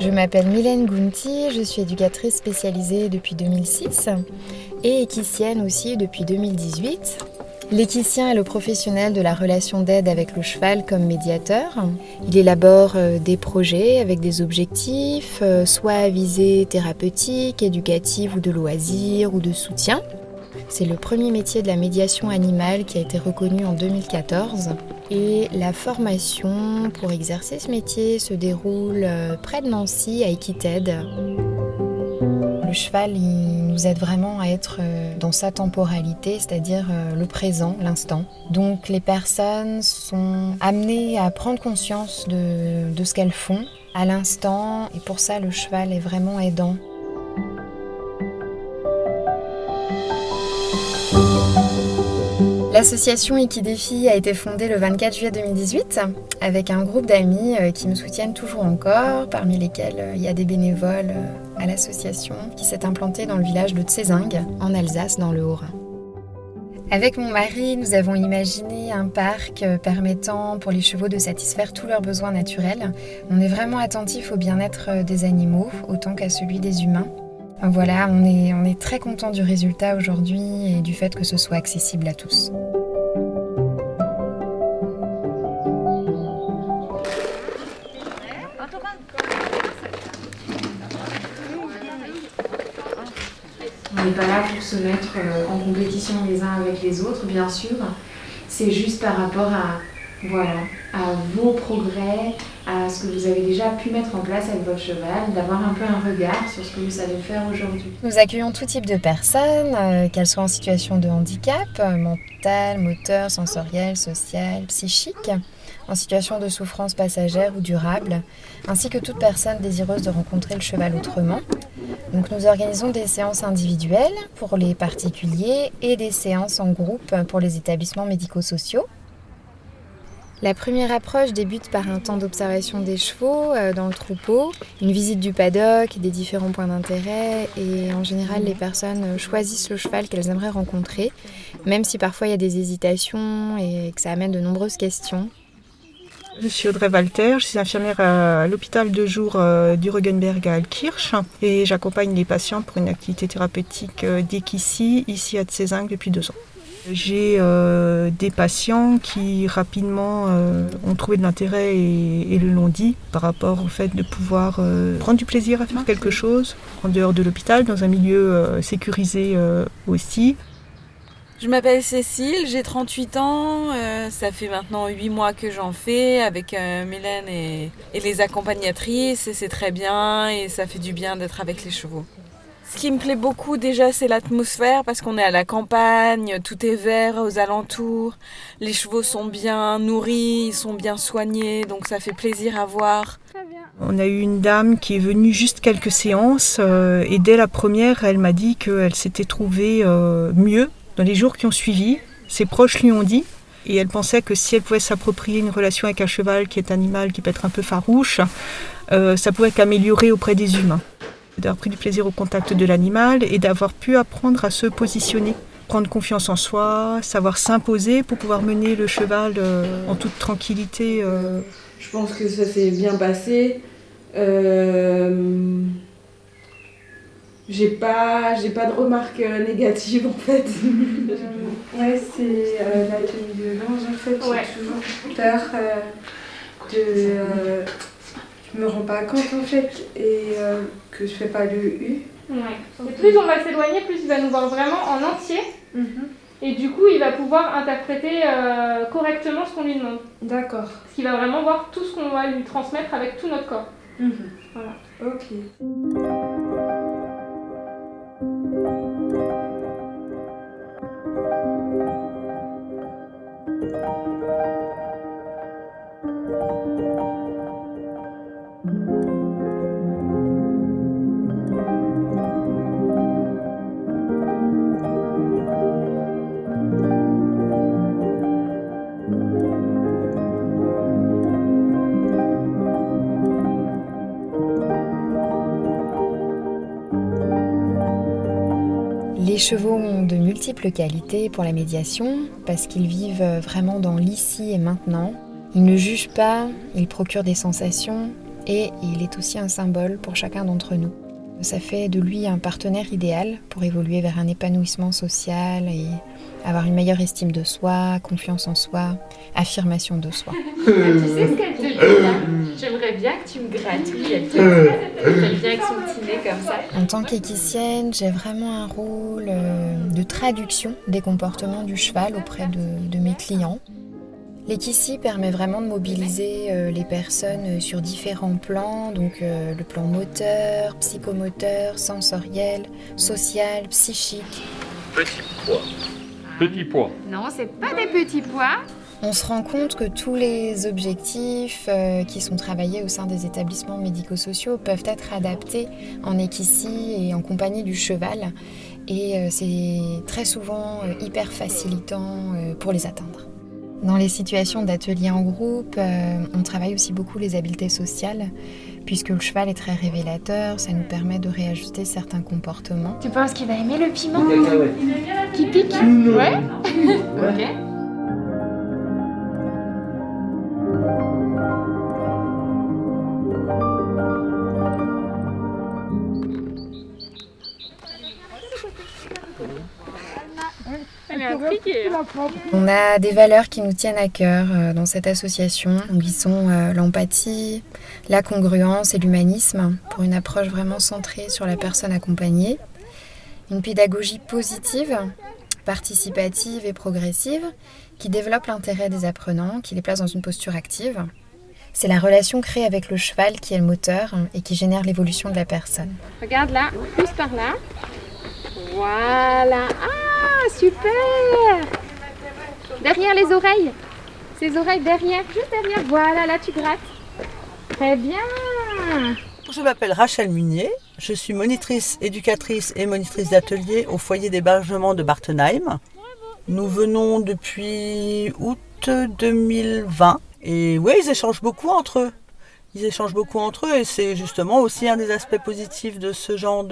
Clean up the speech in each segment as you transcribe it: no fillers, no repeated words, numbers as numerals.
Je m'appelle Mylène Gounti, je suis éducatrice spécialisée depuis 2006 et équicienne aussi depuis 2018. L'équicien est le professionnel de la relation d'aide avec le cheval comme médiateur. Il élabore des projets avec des objectifs, soit à visée thérapeutique, éducative ou de loisirs ou de soutien. C'est le premier métier de la médiation animale qui a été reconnu en 2014. Et la formation pour exercer ce métier se déroule près de Nancy, à Equited. Le cheval, il nous aide vraiment à être dans sa temporalité, c'est-à-dire le présent, l'instant. Donc les personnes sont amenées à prendre conscience de ce qu'elles font à l'instant, et pour ça le cheval est vraiment aidant. L'association Equidéfi a été fondée le 24 juillet 2018 avec un groupe d'amis qui me soutiennent toujours encore, parmi lesquels il y a des bénévoles à l'association qui s'est implantée dans le village de Tsezingue, en Alsace, dans le Haut-Rhin. Avec mon mari, nous avons imaginé un parc permettant pour les chevaux de satisfaire tous leurs besoins naturels. On est vraiment attentif au bien-être des animaux, autant qu'à celui des humains. Voilà, on est très content du résultat aujourd'hui et du fait que ce soit accessible à tous. On n'est pas là pour se mettre en compétition les uns avec les autres, bien sûr. C'est juste par rapport à vos progrès, à ce que vous avez déjà pu mettre en place avec votre cheval, d'avoir un peu un regard sur ce que vous savez faire aujourd'hui. Nous accueillons tout type de personnes, qu'elles soient en situation de handicap, mental, moteur, sensoriel, social, psychique, en situation de souffrance passagère ou durable, ainsi que toute personne désireuse de rencontrer le cheval autrement. Donc nous organisons des séances individuelles pour les particuliers et des séances en groupe pour les établissements médico-sociaux. La première approche débute par un temps d'observation des chevaux dans le troupeau, une visite du paddock, des différents points d'intérêt, et en général les personnes choisissent le cheval qu'elles aimeraient rencontrer, même si parfois il y a des hésitations et que ça amène de nombreuses questions. Je suis Audrey Walter, je suis infirmière à l'hôpital de jour du Roggenberg à Altkirch et j'accompagne les patients pour une activité thérapeutique d'équicie ici à Tsezingue depuis 2 ans. J'ai des patients qui rapidement ont trouvé de l'intérêt et le l'ont dit par rapport au fait de pouvoir prendre du plaisir à faire quelque chose en dehors de l'hôpital, dans un milieu sécurisé aussi. Je m'appelle Cécile, j'ai 38 ans, ça fait maintenant 8 mois que j'en fais avec Mylène et les accompagnatrices et c'est très bien et ça fait du bien d'être avec les chevaux. Ce qui me plaît beaucoup déjà c'est l'atmosphère parce qu'on est à la campagne, tout est vert aux alentours, les chevaux sont bien nourris, ils sont bien soignés donc ça fait plaisir à voir. On a eu une dame qui est venue juste quelques séances et dès la première elle m'a dit qu'elle s'était trouvée mieux. Dans les jours qui ont suivi, ses proches lui ont dit, et elle pensait que si elle pouvait s'approprier une relation avec un cheval qui est un animal qui peut être un peu farouche, ça pouvait qu'améliorer auprès des humains. D'avoir pris du plaisir au contact de l'animal et d'avoir pu apprendre à se positionner, prendre confiance en soi, savoir s'imposer pour pouvoir mener le cheval en toute tranquillité. Je pense que ça s'est bien passé. J'ai pas de remarques négatives en fait. Ouais, c'est la tenue de linge en fait. Ouais. J'ai toujours peur je me rends pas compte en fait et que je fais pas le U. Ouais. Et plus on va s'éloigner, plus il va nous voir vraiment en entier. Et du coup, il va pouvoir interpréter correctement ce qu'on lui demande. D'accord. Parce qu'il va vraiment voir tout ce qu'on va lui transmettre avec tout notre corps. Voilà. Ok. Les chevaux ont de multiples qualités pour la médiation parce qu'ils vivent vraiment dans l'ici et maintenant. Ils ne jugent pas, ils procurent des sensations et il est aussi un symbole pour chacun d'entre nous. Ça fait de lui un partenaire idéal pour évoluer vers un épanouissement social et avoir une meilleure estime de soi, confiance en soi, affirmation de soi. Tu sais ce qu'elle te dit là? J'aimerais bien que tu me gratouilles. Elle vient avec son petit nez comme ça. En tant qu'équicienne, j'ai vraiment un rôle de traduction des comportements du cheval auprès de mes clients. L'équicie permet vraiment de mobiliser les personnes sur différents plans, donc le plan moteur, psychomoteur, sensoriel, social, psychique. Petit pois. Petit pois. Non, c'est pas des petits pois. On se rend compte que tous les objectifs qui sont travaillés au sein des établissements médico-sociaux peuvent être adaptés en équicie et en compagnie du cheval. Et c'est très souvent hyper facilitant pour les atteindre. Dans les situations d'ateliers en groupe, on travaille aussi beaucoup les habiletés sociales, puisque le cheval est très révélateur, ça nous permet de réajuster certains comportements. Tu penses qu'il va aimer le piment? Qui pique? Ouais. Ok. On a des valeurs qui nous tiennent à cœur dans cette association, qui sont l'empathie, la congruence et l'humanisme, pour une approche vraiment centrée sur la personne accompagnée. Une pédagogie positive, participative et progressive, qui développe l'intérêt des apprenants, qui les place dans une posture active. C'est la relation créée avec le cheval qui est le moteur et qui génère l'évolution de la personne. Regarde là, plus par là. Voilà. Ah, super! Derrière les oreilles. Ces oreilles derrière, juste derrière. Voilà, là tu grattes. Très bien. Je m'appelle Rachel Munier. Je suis monitrice, éducatrice et monitrice d'atelier au foyer d'hébergement de Bartenheim. Nous venons depuis août 2020. Et oui, ils échangent beaucoup entre eux. Et c'est justement aussi un des aspects positifs de ce genre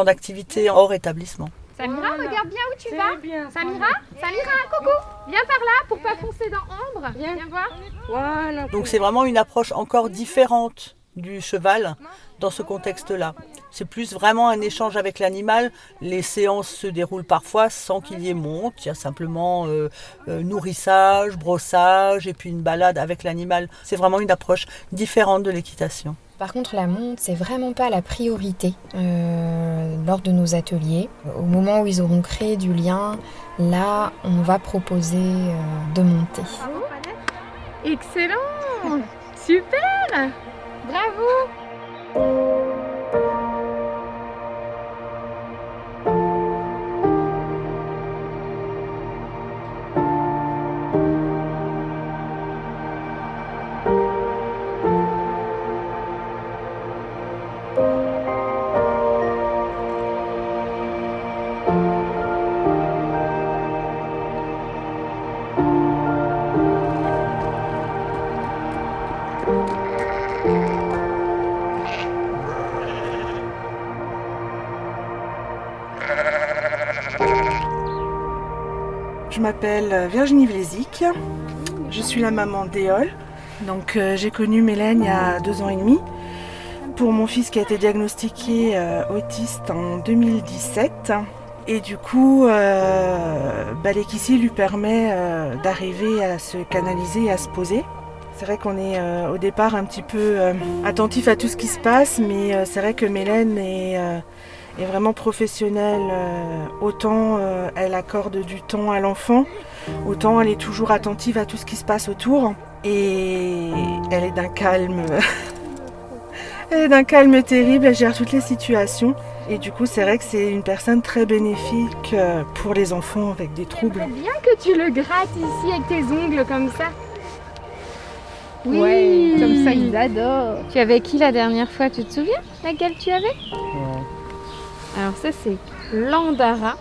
d'activité hors établissement. Samira, regarde bien où tu vas. Samira, coucou. Viens par là pour pas foncer dans Ambre. Viens voir. Voilà. Donc c'est vraiment une approche encore différente du cheval dans ce contexte-là. C'est plus vraiment un échange avec l'animal. Les séances se déroulent parfois sans qu'il y ait monte. Il y a simplement nourrissage, brossage et puis une balade avec l'animal. C'est vraiment une approche différente de l'équitation. Par contre, la monte, c'est vraiment pas la priorité lors de nos ateliers. Au moment où ils auront créé du lien, là, on va proposer de monter. Excellent. Super. Bravo. Je m'appelle Virginie Vlézic, je suis la maman d'Éole. Donc j'ai connu Mélène il y a 2 ans et demi pour mon fils qui a été diagnostiqué autiste en 2017. Et du coup, l'équicie lui permet d'arriver à se canaliser et à se poser. C'est vrai qu'on est au départ un petit peu attentif à tout ce qui se passe, mais c'est vrai que Mélène est vraiment professionnelle. Autant elle accorde du temps à l'enfant, autant elle est toujours attentive à tout ce qui se passe autour. Et elle est d'un calme, terrible, elle gère toutes les situations. Et du coup, c'est vrai que c'est une personne très bénéfique pour les enfants avec des troubles. C'est bien que tu le grattes ici avec tes ongles comme ça. Oui, Ouais, comme ça ils adorent. Tu avais qui la dernière fois, tu te souviens laquelle tu avais? Alors ça c'est l'Andara.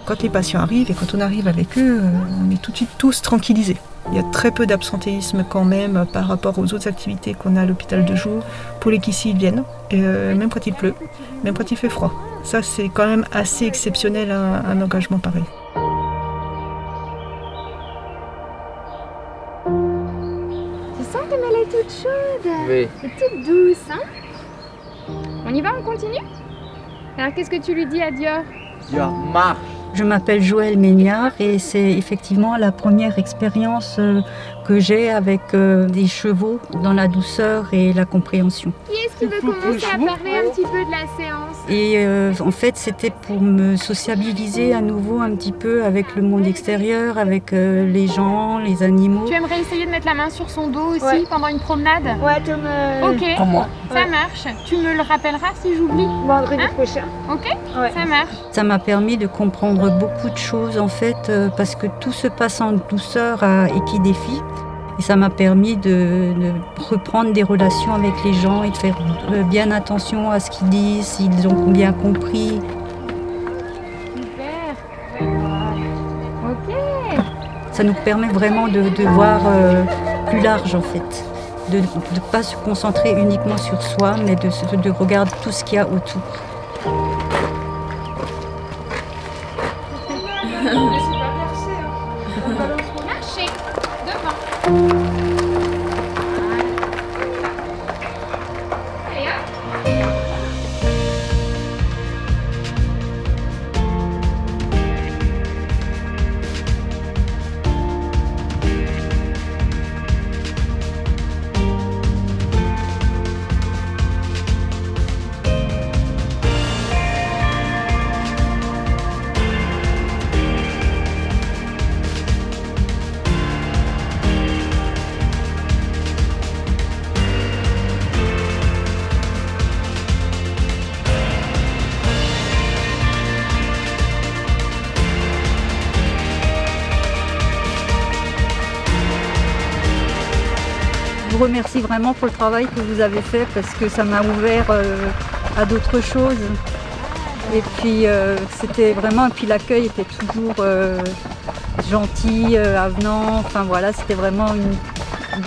Quand les patients arrivent et quand on arrive avec eux, on est tout de suite tous tranquillisés. Il y a très peu d'absentéisme quand même par rapport aux autres activités qu'on a à l'hôpital de jour. Pour les qui ils viennent, même quand il pleut, même quand il fait froid. Ça c'est quand même assez exceptionnel un engagement pareil. Tu sens comme elle est toute chaude. Oui. C'est toute douce, hein? On y va, on continue? Alors qu'est-ce que tu lui dis à Dior? Dior, marche. Je m'appelle Joëlle Méniard et c'est effectivement la première expérience que j'ai avec des chevaux dans la douceur et la compréhension. Qui est-ce qui veut commencer à parler un petit peu de la séance? Et en fait, c'était pour me sociabiliser à nouveau un petit peu avec le monde extérieur, avec les gens, les animaux. Tu aimerais essayer de mettre la main sur son dos aussi pendant une promenade? Ouais, tu me... Ok, ça marche. Tu me le rappelleras si j'oublie? Vendredi prochain. Ok, ça marche. Ça m'a permis de comprendre beaucoup de choses en fait, parce que tout se passe en douceur à Equidéfi. Et ça m'a permis de reprendre des relations avec les gens et de faire bien attention à ce qu'ils disent, s'ils ont bien compris. Super. Ok. Ça nous permet vraiment de voir plus large en fait, de ne pas se concentrer uniquement sur soi, mais de regarder tout ce qu'il y a autour. Marchez devant. Allez hop. Je vous remercie vraiment pour le travail que vous avez fait parce que ça m'a ouvert à d'autres choses. Et puis c'était vraiment, et puis l'accueil était toujours gentil, avenant. Enfin voilà, c'était vraiment une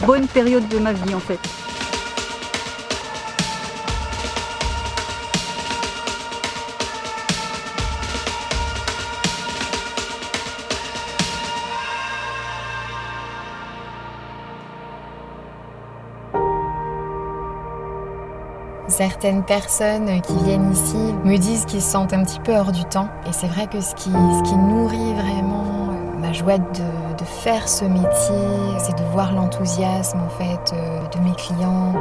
bonne période de ma vie en fait. Certaines personnes qui viennent ici me disent qu'ils se sentent un petit peu hors du temps. Et c'est vrai que ce qui nourrit vraiment ma joie de faire ce métier, c'est de voir l'enthousiasme en fait de mes clients.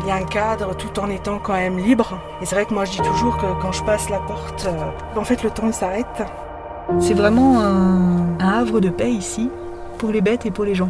Il y a un cadre tout en étant quand même libre. Et c'est vrai que moi je dis toujours que quand je passe la porte, en fait le temps il s'arrête. C'est vraiment un havre de paix ici, pour les bêtes et pour les gens.